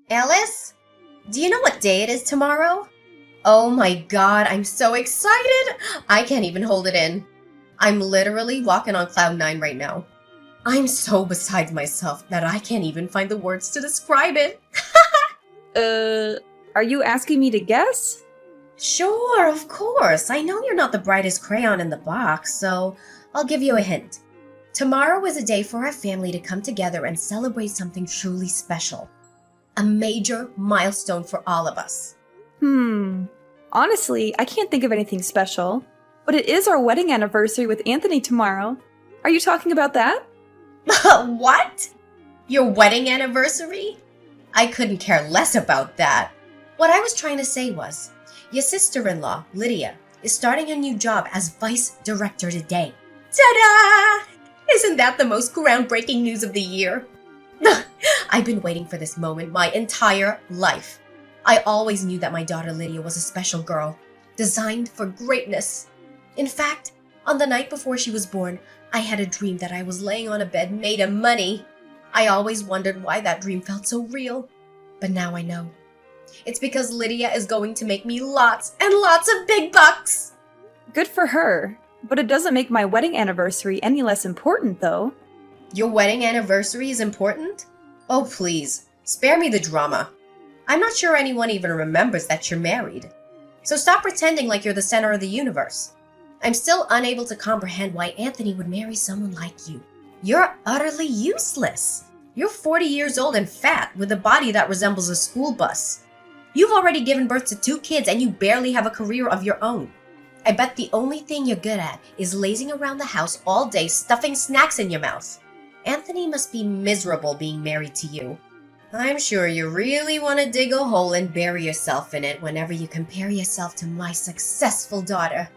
Alice, do you know what day it is tomorrow? Oh my god, I'm so excited! I can't even hold it in. I'm literally walking on cloud nine right now. I'm so beside myself that I can't even find the words to describe it. Are you asking me to guess? Sure, of course. I know you're not the brightest crayon in the box, so I'll give you a hint. Tomorrow is a day for our family to come together and celebrate something truly special. A major milestone for all of us. Honestly, I can't think of anything special. But it is our wedding anniversary with Anthony tomorrow. Are you talking about that? What? Your wedding anniversary? I couldn't care less about that. What I was trying to say was, your sister-in-law, Lydia, is starting a new job as vice director today. Ta-da! Isn't that the most groundbreaking news of the year? I've been waiting for this moment my entire life. I always knew that my daughter Lydia was a special girl, designed for greatness. In fact, on the night before she was born, I had a dream that I was laying on a bed made of money. I always wondered why that dream felt so real, but now I know. It's because Lydia is going to make me lots and lots of big bucks. Good for her. But it doesn't make my wedding anniversary any less important, though. Your wedding anniversary is important? Oh, please, spare me the drama. I'm not sure anyone even remembers that you're married. So stop pretending like you're the center of the universe. I'm still unable to comprehend why Anthony would marry someone like you. You're utterly useless. You're 40 years old and fat with a body that resembles a school bus. You've already given birth to 2 kids and you barely have a career of your own. I bet the only thing you're good at is lazing around the house all day stuffing snacks in your mouth. Anthony must be miserable being married to you. I'm sure you really want to dig a hole and bury yourself in it whenever you compare yourself to my successful daughter.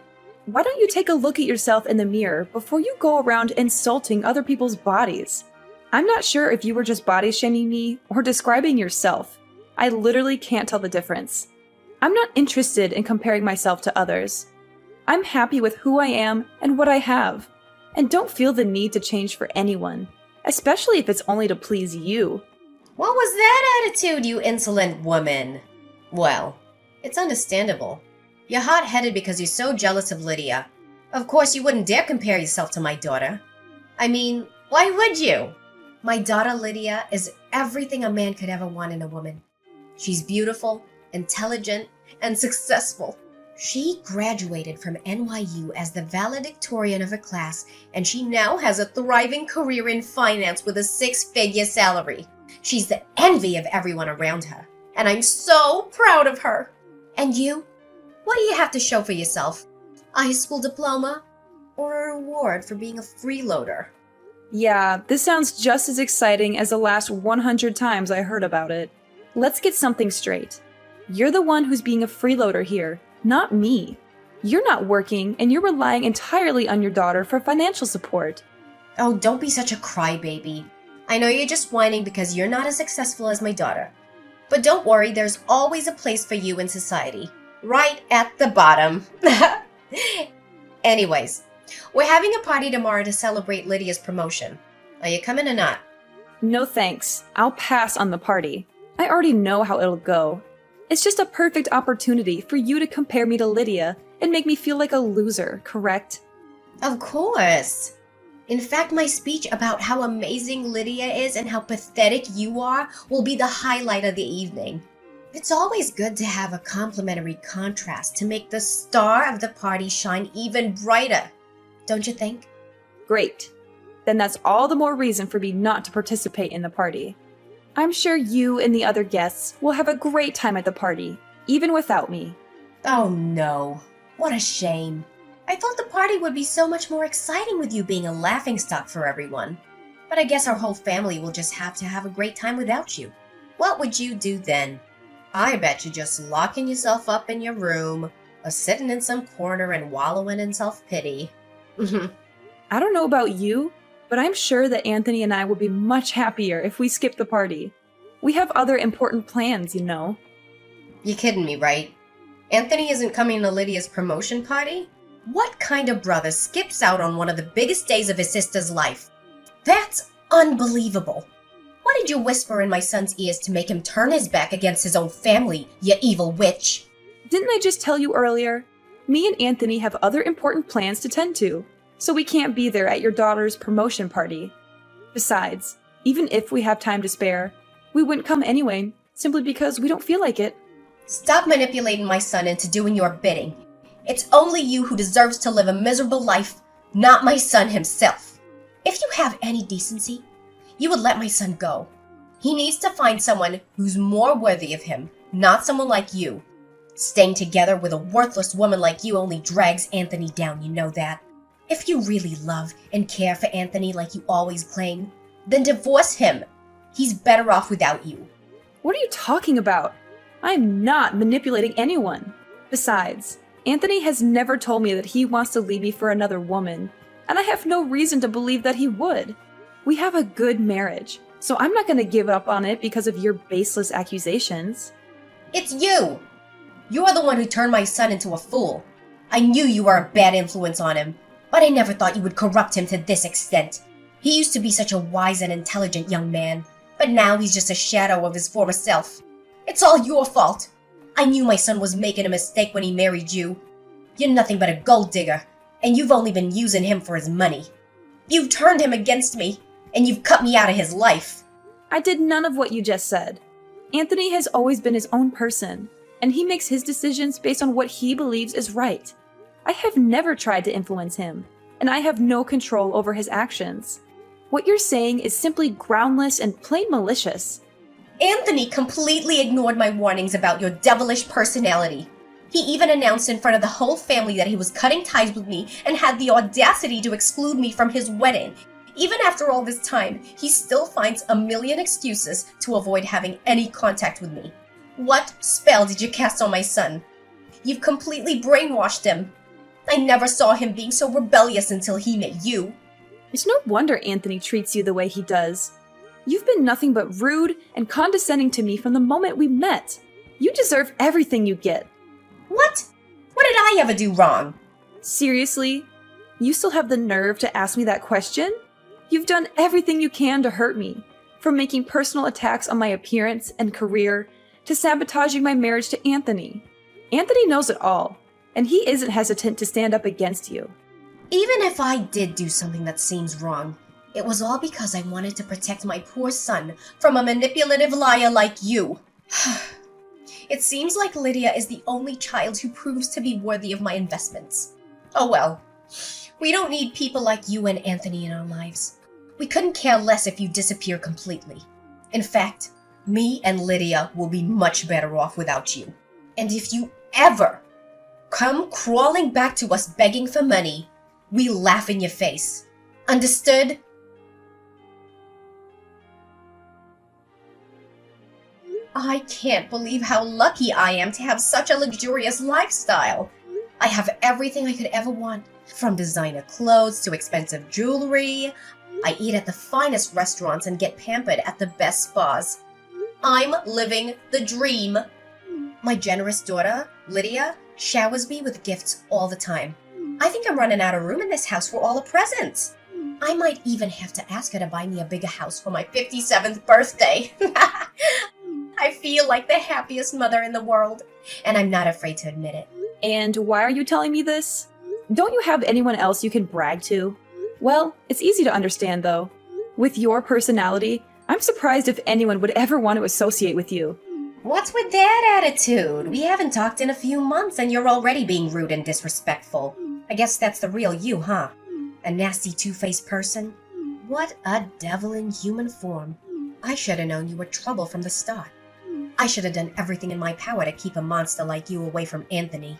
Why don't you take a look at yourself in the mirror before you go around insulting other people's bodies? I'm not sure if you were just body shaming me or describing yourself. I literally can't tell the difference. I'm not interested in comparing myself to others. I'm happy with who I am and what I have, and don't feel the need to change for anyone, especially if it's only to please you. What was that attitude, you insolent woman? Well, it's understandable. You're hot-headed because you're so jealous of Lydia. Of course, you wouldn't dare compare yourself to my daughter. I mean, why would you? My daughter Lydia is everything a man could ever want in a woman. She's beautiful, intelligent, and successful. She graduated from NYU as the valedictorian of her class, and she now has a thriving career in finance with a 6-figure salary. She's the envy of everyone around her, and I'm so proud of her. And you? What do you have to show for yourself? A high school diploma? Or a reward for being a freeloader? Yeah, this sounds just as exciting as the last 100 times I heard about it. Let's get something straight. You're the one who's being a freeloader here, not me. You're not working, and you're relying entirely on your daughter for financial support. Oh, don't be such a crybaby. I know you're just whining because you're not as successful as my daughter. But don't worry, there's always a place for you in society. Right at the bottom. Anyways, we're having a party tomorrow to celebrate Lydia's promotion. Are you coming or not? No thanks. I'll pass on the party. I already know how it'll go. It's just a perfect opportunity for you to compare me to Lydia and make me feel like a loser, correct? Of course. In fact, my speech about how amazing Lydia is and how pathetic you are will be the highlight of the evening. It's always good to have a complimentary contrast to make the star of the party shine even brighter, don't you think? Great. Then that's all the more reason for me not to participate in the party. I'm sure you and the other guests will have a great time at the party, even without me. Oh no, what a shame. I thought the party would be so much more exciting with you being a laughingstock for everyone. But I guess our whole family will just have to have a great time without you. What would you do then? I bet you're just locking yourself up in your room, or sitting in some corner and wallowing in self-pity. I don't know about you, but I'm sure that Anthony and I will be much happier if we skip the party. We have other important plans, you know. You kidding me, right? Anthony isn't coming to Lydia's promotion party? What kind of brother skips out on one of the biggest days of his sister's life? That's unbelievable. What did you whisper in my son's ears to make him turn his back against his own family, you evil witch? Didn't I just tell you earlier? Me and Anthony have other important plans to tend to, so we can't be there at your daughter's promotion party. Besides, even if we have time to spare, we wouldn't come anyway, simply because we don't feel like it. Stop manipulating my son into doing your bidding. It's only you who deserves to live a miserable life, not my son himself. If you have any decency, you would let my son go. He needs to find someone who's more worthy of him, not someone like you. Staying together with a worthless woman like you only drags Anthony down, you know that. If you really love and care for Anthony like you always claim, then divorce him. He's better off without you. What are you talking about? I am not manipulating anyone. Besides, Anthony has never told me that he wants to leave me for another woman, and I have no reason to believe that he would. We have a good marriage, so I'm not going to give up on it because of your baseless accusations. It's you! You're the one who turned my son into a fool. I knew you were a bad influence on him, but I never thought you would corrupt him to this extent. He used to be such a wise and intelligent young man, but now he's just a shadow of his former self. It's all your fault. I knew my son was making a mistake when he married you. You're nothing but a gold digger, and you've only been using him for his money. You've turned him against me, and you've cut me out of his life. I did none of what you just said. Anthony has always been his own person, and he makes his decisions based on what he believes is right. I have never tried to influence him, and I have no control over his actions. What you're saying is simply groundless and plain malicious. Anthony completely ignored my warnings about your devilish personality. He even announced in front of the whole family that he was cutting ties with me and had the audacity to exclude me from his wedding. Even after all this time, he still finds a million excuses to avoid having any contact with me. What spell did you cast on my son? You've completely brainwashed him. I never saw him being so rebellious until he met you. It's no wonder Anthony treats you the way he does. You've been nothing but rude and condescending to me from the moment we met. You deserve everything you get. What? What did I ever do wrong? Seriously? You still have the nerve to ask me that question? You've done everything you can to hurt me, from making personal attacks on my appearance and career to sabotaging my marriage to Anthony. Anthony knows it all, and he isn't hesitant to stand up against you. Even if I did do something that seems wrong, it was all because I wanted to protect my poor son from a manipulative liar like you. It seems like Lydia is the only child who proves to be worthy of my investments. Oh well, we don't need people like you and Anthony in our lives. We couldn't care less if you disappear completely. In fact, me and Lydia will be much better off without you. And if you ever come crawling back to us begging for money, we laugh in your face. Understood? I can't believe how lucky I am to have such a luxurious lifestyle. I have everything I could ever want, from designer clothes to expensive jewelry. I eat at the finest restaurants and get pampered at the best spas. I'm living the dream. My generous daughter, Lydia, showers me with gifts all the time. I think I'm running out of room in this house for all the presents. I might even have to ask her to buy me a bigger house for my 57th birthday. I feel like the happiest mother in the world, and I'm not afraid to admit it. And why are you telling me this? Don't you have anyone else you can brag to? Well, it's easy to understand though. With your personality, I'm surprised if anyone would ever want to associate with you. What's with that attitude? We haven't talked in a few months and you're already being rude and disrespectful. I guess that's the real you, huh? A nasty two-faced person? What a devil in human form. I should have known you were trouble from the start. I should have done everything in my power to keep a monster like you away from Anthony.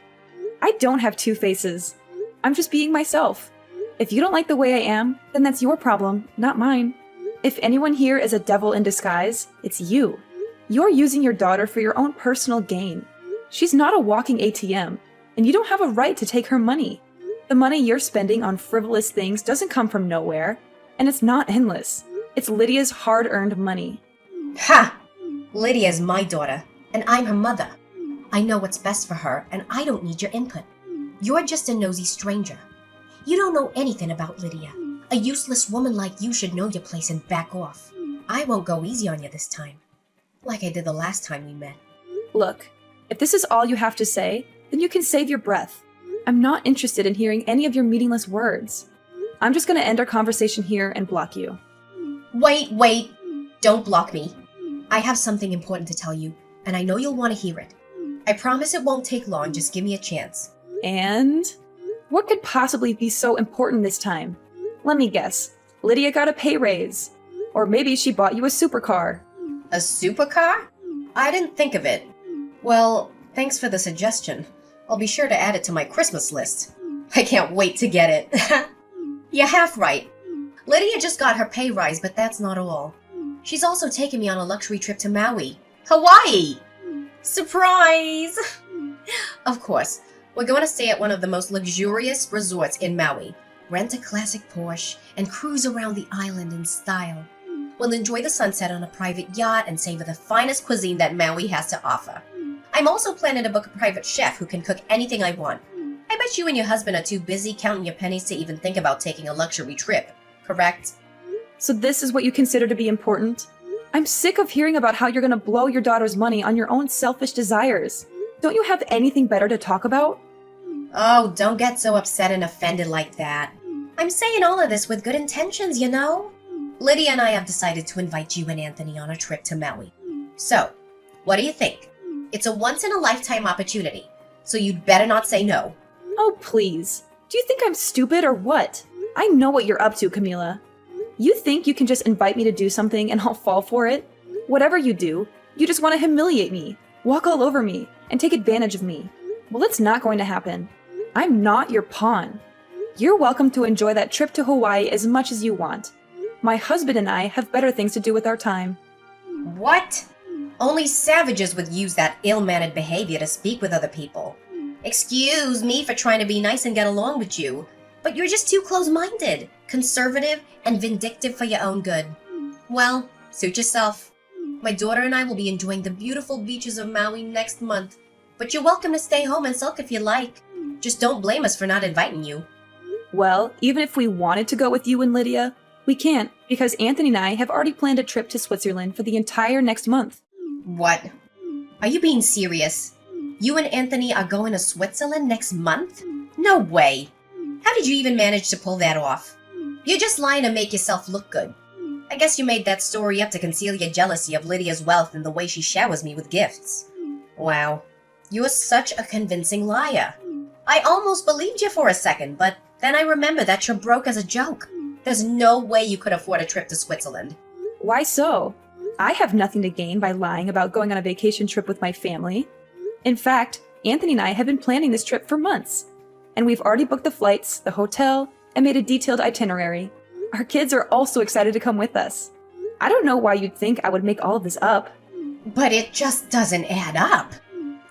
I don't have two faces. I'm just being myself. If you don't like the way I am, then that's your problem, not mine. If anyone here is a devil in disguise, it's you. You're using your daughter for your own personal gain. She's not a walking ATM, and you don't have a right to take her money. The money you're spending on frivolous things doesn't come from nowhere, and it's not endless. It's Lydia's hard-earned money. Ha! Lydia's my daughter, and I'm her mother. I know what's best for her, and I don't need your input. You're just a nosy stranger. You don't know anything about Lydia. A useless woman like you should know your place and back off. I won't go easy on you this time, like I did the last time we met. Look, if this is all you have to say, then you can save your breath. I'm not interested in hearing any of your meaningless words. I'm just going to end our conversation here and block you. Wait. Don't block me. I have something important to tell you, and I know you'll want to hear it. I promise it won't take long, just give me a chance. And? What could possibly be so important this time? Let me guess. Lydia got a pay raise. Or maybe she bought you a supercar. A supercar? I didn't think of it. Well, thanks for the suggestion. I'll be sure to add it to my Christmas list. I can't wait to get it. You're half right. Lydia just got her pay rise, but that's not all. She's also taken me on a luxury trip to Maui, Hawaii! Surprise! Of course, we're going to stay at one of the most luxurious resorts in Maui, rent a classic Porsche, and cruise around the island in style. We'll enjoy the sunset on a private yacht and savor the finest cuisine that Maui has to offer. I'm also planning to book a private chef who can cook anything I want. I bet you and your husband are too busy counting your pennies to even think about taking a luxury trip, correct? So this is what you consider to be important? I'm sick of hearing about how you're going to blow your daughter's money on your own selfish desires. Don't you have anything better to talk about? Oh, don't get so upset and offended like that. I'm saying all of this with good intentions, you know? Lydia and I have decided to invite you and Anthony on a trip to Maui. So, what do you think? It's a once-in-a-lifetime opportunity, so you'd better not say no. Oh, please. Do you think I'm stupid or what? I know what you're up to, Camila. You think you can just invite me to do something and I'll fall for it? Whatever you do, you just want to humiliate me, walk all over me, and take advantage of me. Well, it's not going to happen. I'm not your pawn. You're welcome to enjoy that trip to Hawaii as much as you want. My husband and I have better things to do with our time. What? Only savages would use that ill-mannered behavior to speak with other people. Excuse me for trying to be nice and get along with you, but you're just too close-minded, conservative, and vindictive for your own good. Well, suit yourself. My daughter and I will be enjoying the beautiful beaches of Maui next month, but you're welcome to stay home and sulk if you like. Just don't blame us for not inviting you. Well, even if we wanted to go with you and Lydia, we can't because Anthony and I have already planned a trip to Switzerland for the entire next month. What? Are you being serious? You and Anthony are going to Switzerland next month? No way. How did you even manage to pull that off? You're just lying to make yourself look good. I guess you made that story up to conceal your jealousy of Lydia's wealth and the way she showers me with gifts. Wow. You're such a convincing liar. I almost believed you for a second, but then I remembered that you're broke as a joke. There's no way you could afford a trip to Switzerland. Why so? I have nothing to gain by lying about going on a vacation trip with my family. In fact, Anthony and I have been planning this trip for months. And we've already booked the flights, the hotel, and made a detailed itinerary. Our kids are also excited to come with us. I don't know why you'd think I would make all of this up. But it just doesn't add up.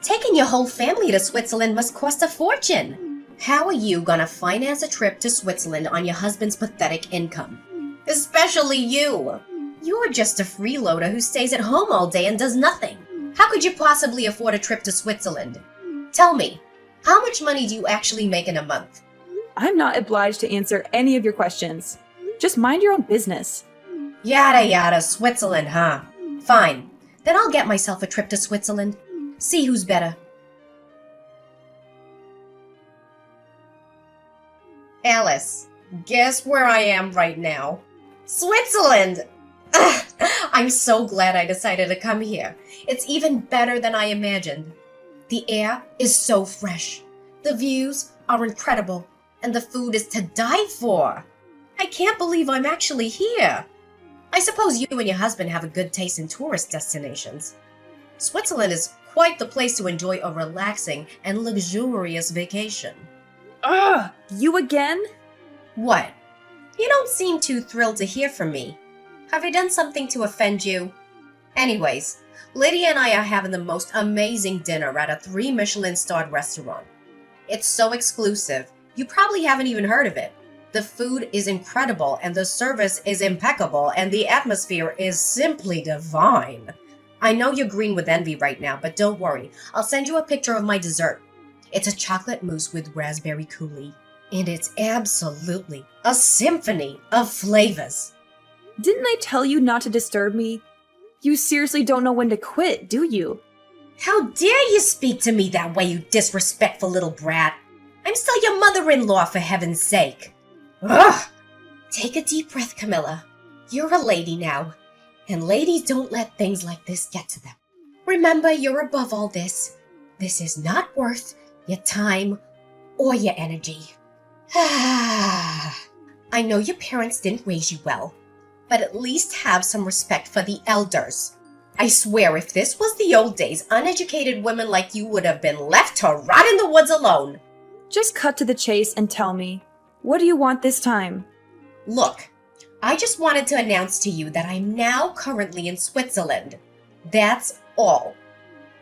Taking your whole family to Switzerland must cost a fortune. How are you gonna finance a trip to Switzerland on your husband's pathetic income? Especially you. You're just a freeloader who stays at home all day and does nothing. How could you possibly afford a trip to Switzerland? Tell me, how much money do you actually make in a month? I'm not obliged to answer any of your questions. Just mind your own business. Yada yada, Switzerland, huh? Fine. Then I'll get myself a trip to Switzerland. See who's better. Alice, guess where I am right now? Switzerland! Ugh, I'm so glad I decided to come here. It's even better than I imagined. The air is so fresh. The views are incredible. And the food is to die for. I can't believe I'm actually here. I suppose you and your husband have a good taste in tourist destinations. Switzerland is quite the place to enjoy a relaxing and luxurious vacation. Ugh! You again? What? You don't seem too thrilled to hear from me. Have I done something to offend you? Anyways, Lydia and I are having the most amazing dinner at a 3 Michelin-starred restaurant. It's so exclusive, you probably haven't even heard of it. The food is incredible, and the service is impeccable, and the atmosphere is simply divine. I know you're green with envy right now, but don't worry. I'll send you a picture of my dessert. It's a chocolate mousse with raspberry coulis, and it's absolutely a symphony of flavors. Didn't I tell you not to disturb me? You seriously don't know when to quit, do you? How dare you speak to me that way, you disrespectful little brat? I'm still your mother-in-law, for heaven's sake. Ugh! Take a deep breath, Camilla. You're a lady now, and ladies don't let things like this get to them. Remember, you're above all this. This is not worth your time or your energy. I know your parents didn't raise you well, but at least have some respect for the elders. I swear if this was the old days, uneducated women like you would have been left to rot in the woods alone. Just cut to the chase and tell me, what do you want this time? Look, I just wanted to announce to you that I'm now currently in Switzerland. That's all.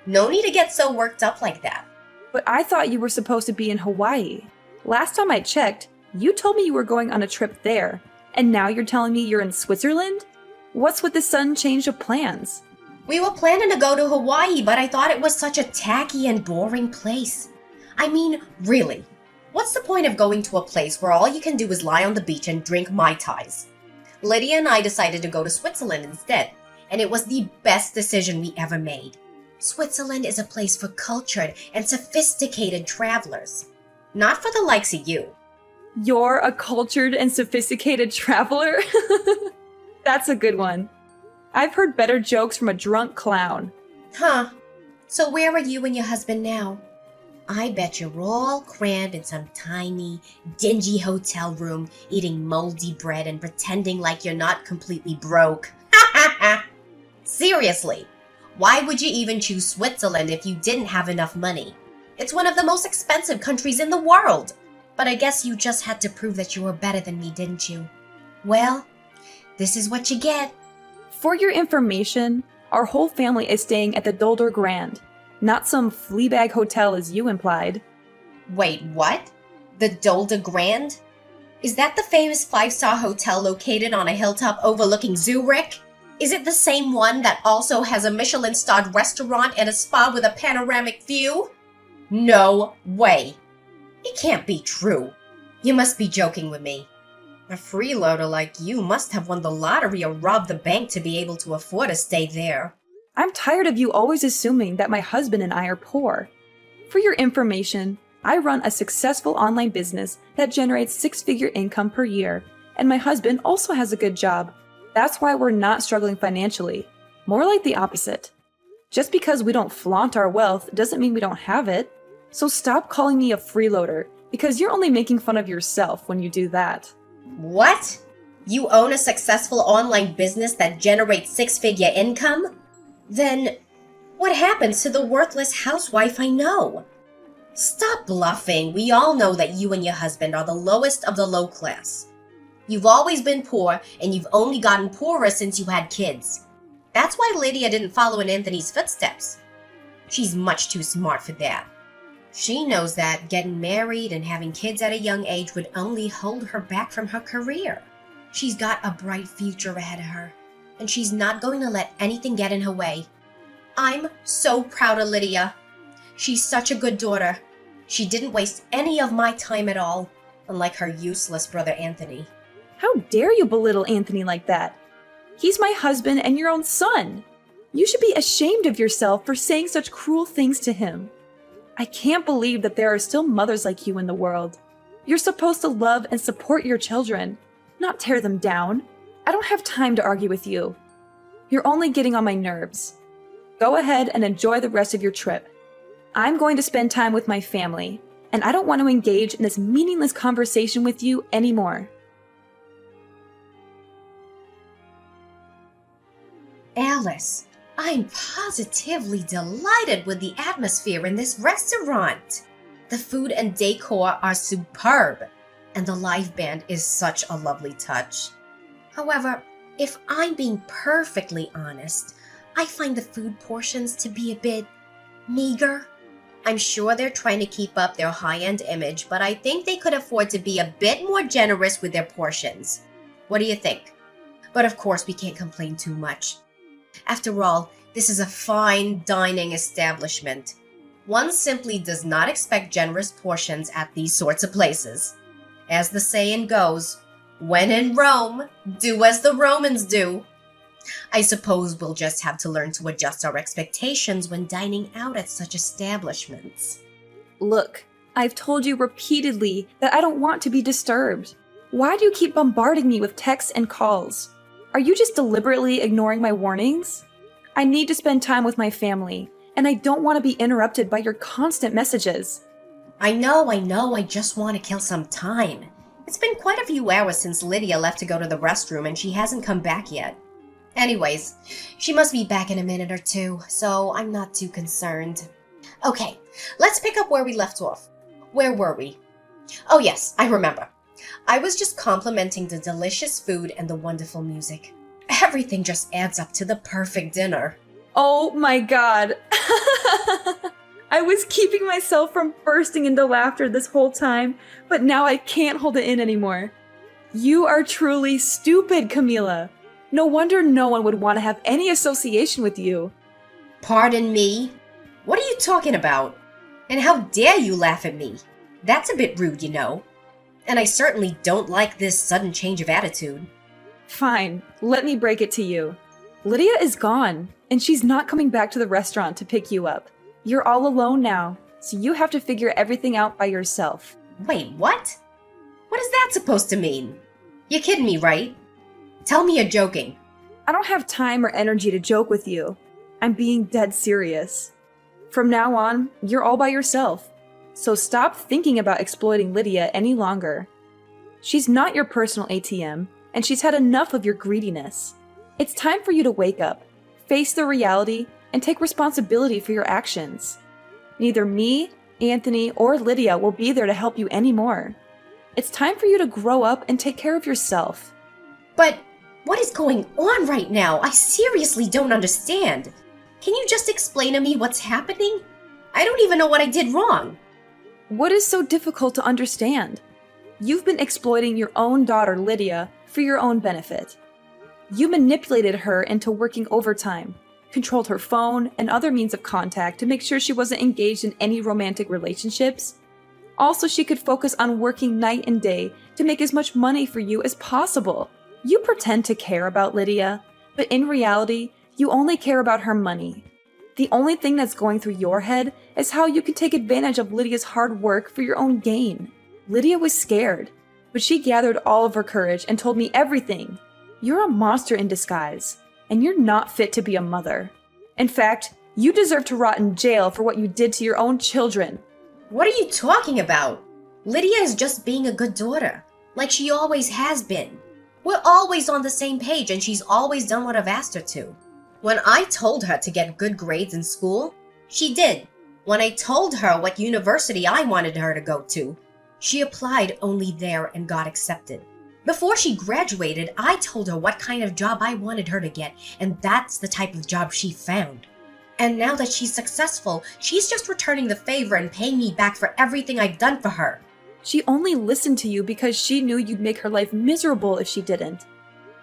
No need to get so worked up like that. But I thought you were supposed to be in Hawaii. Last time I checked, you told me you were going on a trip there, and now you're telling me you're in Switzerland? What's with the sudden change of plans? We were planning to go to Hawaii, but I thought it was such a tacky and boring place. I mean, really, what's the point of going to a place where all you can do is lie on the beach and drink Mai Tais? Lydia and I decided to go to Switzerland instead, and it was the best decision we ever made. Switzerland is a place for cultured and sophisticated travelers, not for the likes of you. You're a cultured and sophisticated traveler? That's a good one. I've heard better jokes from a drunk clown. Huh. So where are you and your husband now? I bet you're all crammed in some tiny, dingy hotel room, eating moldy bread and pretending like you're not completely broke. Seriously, why would you even choose Switzerland if you didn't have enough money? It's one of the most expensive countries in the world. But I guess you just had to prove that you were better than me, didn't you? Well, this is what you get. For your information, our whole family is staying at the Dolder Grand, not some fleabag hotel as you implied. Wait, what? The Dolder Grand? Is that the famous 5-star hotel located on a hilltop overlooking Zurich? Is it the same one that also has a Michelin-starred restaurant and a spa with a panoramic view? No way. It can't be true. You must be joking with me. A freeloader like you must have won the lottery or robbed the bank to be able to afford to stay there. I'm tired of you always assuming that my husband and I are poor. For your information, I run a successful online business that generates 6-figure income per year, and my husband also has a good job. That's why we're not struggling financially. More like the opposite. Just because we don't flaunt our wealth doesn't mean we don't have it. So stop calling me a freeloader, because you're only making fun of yourself when you do that. What? You own a successful online business that generates 6-figure income? Then what happens to the worthless housewife I know? Stop bluffing. We all know that you and your husband are the lowest of the low class. You've always been poor, and you've only gotten poorer since you had kids. That's why Lydia didn't follow in Anthony's footsteps. She's much too smart for that. She knows that getting married and having kids at a young age would only hold her back from her career. She's got a bright future ahead of her, and she's not going to let anything get in her way. I'm so proud of Lydia. She's such a good daughter. She didn't waste any of my time at all, unlike her useless brother Anthony. How dare you belittle Anthony like that? He's my husband and your own son. You should be ashamed of yourself for saying such cruel things to him. I can't believe that there are still mothers like you in the world. You're supposed to love and support your children, not tear them down. I don't have time to argue with you. You're only getting on my nerves. Go ahead and enjoy the rest of your trip. I'm going to spend time with my family, and I don't want to engage in this meaningless conversation with you anymore. Alice, I'm positively delighted with the atmosphere in this restaurant. The food and decor are superb, and the live band is such a lovely touch. However, if I'm being perfectly honest, I find the food portions to be a bit meager. I'm sure they're trying to keep up their high-end image, but I think they could afford to be a bit more generous with their portions. What do you think? But of course, we can't complain too much. After all, this is a fine dining establishment. One simply does not expect generous portions at these sorts of places. As the saying goes, When in Rome, do as the Romans do. I suppose we'll just have to learn to adjust our expectations when dining out at such establishments. Look, I've told you repeatedly that I don't want to be disturbed. Why do you keep bombarding me with texts and calls? Are you just deliberately ignoring my warnings? I need to spend time with my family, and I don't want to be interrupted by your constant messages. I know, I just want to kill some time. It's been quite a few hours since Lydia left to go to the restroom and she hasn't come back yet. Anyways, she must be back in a minute or two, so I'm not too concerned. Okay, let's pick up where we left off. Where were we? Oh yes, I remember. I was just complimenting the delicious food and the wonderful music. Everything just adds up to the perfect dinner. Oh my god. I was keeping myself from bursting into laughter this whole time, but now I can't hold it in anymore. You are truly stupid, Camila. No wonder no one would want to have any association with you. Pardon me? What are you talking about? And how dare you laugh at me? That's a bit rude, you know. And I certainly don't like this sudden change of attitude. Fine, let me break it to you. Lydia is gone, and she's not coming back to the restaurant to pick you up. You're all alone now, so you have to figure everything out by yourself. Wait, what? What is that supposed to mean? You're kidding me, right? Tell me you're joking. I don't have time or energy to joke with you. I'm being dead serious. From now on, you're all by yourself. So stop thinking about exploiting Lydia any longer. She's not your personal ATM, and she's had enough of your greediness. It's time for you to wake up, face the reality, and take responsibility for your actions. Neither me, Anthony, or Lydia will be there to help you anymore. It's time for you to grow up and take care of yourself. But what is going on right now? I seriously don't understand. Can you just explain to me what's happening? I don't even know what I did wrong. What is so difficult to understand? You've been exploiting your own daughter, Lydia, for your own benefit. You manipulated her into working overtime, controlled her phone and other means of contact to make sure she wasn't engaged in any romantic relationships. Also, she could focus on working night and day to make as much money for you as possible. You pretend to care about Lydia, but in reality, you only care about her money. The only thing that's going through your head is how you can take advantage of Lydia's hard work for your own gain. Lydia was scared, but she gathered all of her courage and told me everything. You're a monster in disguise, and you're not fit to be a mother. In fact, you deserve to rot in jail for what you did to your own children. What are you talking about? Lydia is just being a good daughter, like she always has been. We're always on the same page and she's always done what I've asked her to. When I told her to get good grades in school, she did. When I told her what university I wanted her to go to, she applied only there and got accepted. Before she graduated, I told her what kind of job I wanted her to get, and that's the type of job she found. And now that she's successful, she's just returning the favor and paying me back for everything I've done for her. She only listened to you because she knew you'd make her life miserable if she didn't.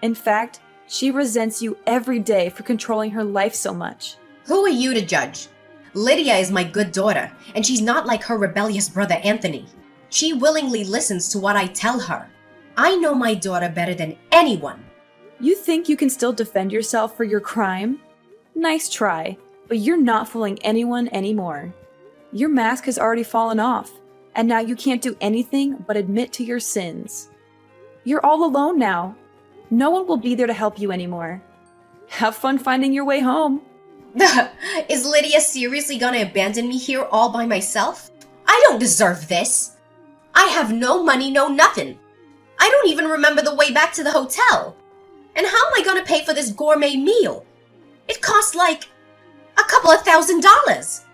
In fact, she resents you every day for controlling her life so much. Who are you to judge? Lydia is my good daughter, and she's not like her rebellious brother Anthony. She willingly listens to what I tell her. I know my daughter better than anyone. You think you can still defend yourself for your crime? Nice try, but you're not fooling anyone anymore. Your mask has already fallen off, and now you can't do anything but admit to your sins. You're all alone now. No one will be there to help you anymore. Have fun finding your way home. Is Lydia seriously gonna abandon me here all by myself? I don't deserve this. I have no money, no nothing. I don't even remember the way back to the hotel. And how am I gonna pay for this gourmet meal? It costs like a couple of $1,000s.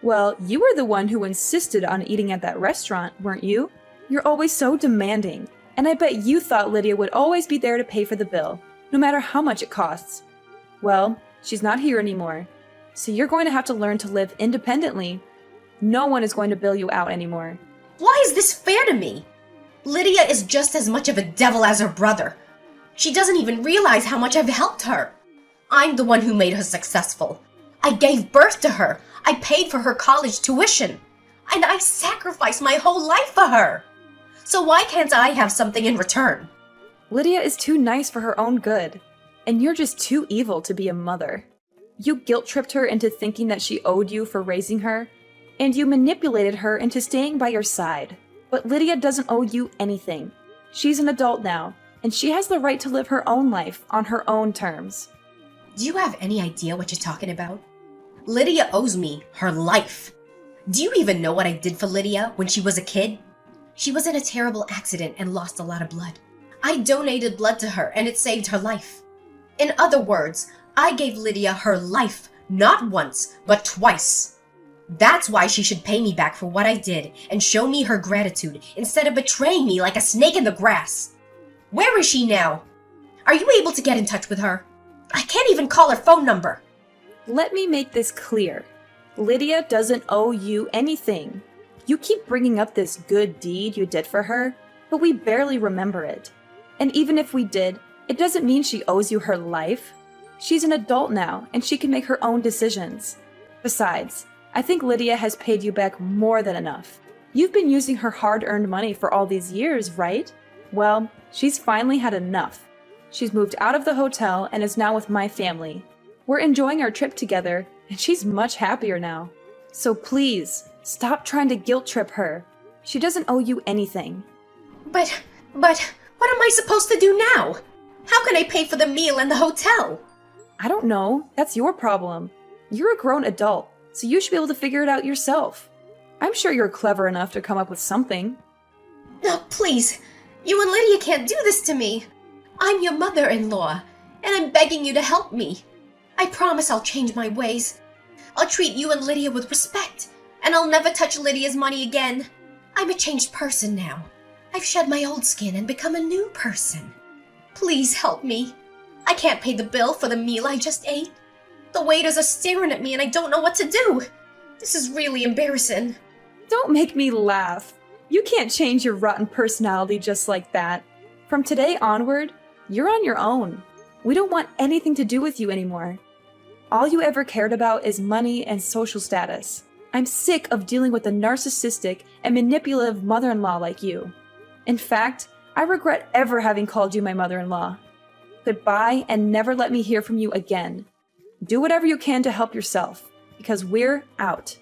Well, you were the one who insisted on eating at that restaurant, weren't you? You're always so demanding, and I bet you thought Lydia would always be there to pay for the bill, no matter how much it costs. Well, she's not here anymore, so you're going to have to learn to live independently. No one is going to bail you out anymore. Why is this fair to me? Lydia is just as much of a devil as her brother. She doesn't even realize how much I've helped her. I'm the one who made her successful. I gave birth to her. I paid for her college tuition. And I sacrificed my whole life for her. So why can't I have something in return? Lydia is too nice for her own good, and you're just too evil to be a mother. You guilt-tripped her into thinking that she owed you for raising her, and you manipulated her into staying by your side. But Lydia doesn't owe you anything. She's an adult now, and she has the right to live her own life on her own terms. Do you have any idea what you're talking about? Lydia owes me her life. Do you even know what I did for Lydia when she was a kid? She was in a terrible accident and lost a lot of blood. I donated blood to her and it saved her life. In other words, I gave Lydia her life, not once, but twice. That's why she should pay me back for what I did and show me her gratitude instead of betraying me like a snake in the grass. Where is she now? Are you able to get in touch with her? I can't even call her phone number. Let me make this clear. Lydia doesn't owe you anything. You keep bringing up this good deed you did for her, but we barely remember it. And even if we did, it doesn't mean she owes you her life. She's an adult now, and she can make her own decisions. Besides, I think Lydia has paid you back more than enough. You've been using her hard-earned money for all these years, right? Well, she's finally had enough. She's moved out of the hotel and is now with my family. We're enjoying our trip together, and she's much happier now. So please, stop trying to guilt-trip her. She doesn't owe you anything. But, what am I supposed to do now? How can I pay for the meal and the hotel? I don't know. That's your problem. You're a grown adult, so you should be able to figure it out yourself. I'm sure you're clever enough to come up with something. No, please. You and Lydia can't do this to me. I'm your mother-in-law, and I'm begging you to help me. I promise I'll change my ways. I'll treat you and Lydia with respect, and I'll never touch Lydia's money again. I'm a changed person now. I've shed my old skin and become a new person. Please help me. I can't pay the bill for the meal I just ate. The waiters are staring at me and I don't know what to do. This is really embarrassing. Don't make me laugh. You can't change your rotten personality just like that. From today onward, you're on your own. We don't want anything to do with you anymore. All you ever cared about is money and social status. I'm sick of dealing with a narcissistic and manipulative mother-in-law like you. In fact, I regret ever having called you my mother-in-law. Goodbye, and never let me hear from you again. Do whatever you can to help yourself, because we're out.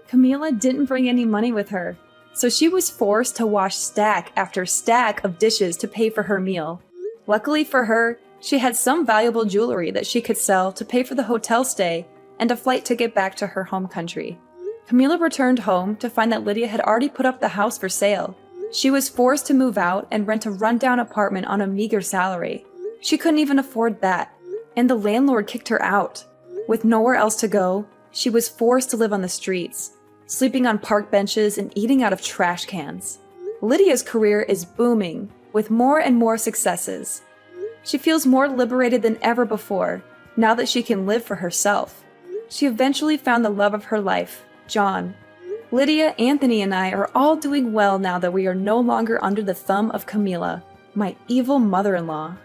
Camila didn't bring any money with her, so she was forced to wash stack after stack of dishes to pay for her meal. Luckily for her, she had some valuable jewelry that she could sell to pay for the hotel stay and a flight ticket back to her home country. Camila returned home to find that Lydia had already put up the house for sale. She was forced to move out and rent a rundown apartment on a meager salary. She couldn't even afford that, and the landlord kicked her out. With nowhere else to go, she was forced to live on the streets, sleeping on park benches and eating out of trash cans. Lydia's career is booming, with more and more successes. She feels more liberated than ever before, now that she can live for herself. She eventually found the love of her life, John. Lydia, Anthony, and I are all doing well now that we are no longer under the thumb of Camila, my evil mother-in-law.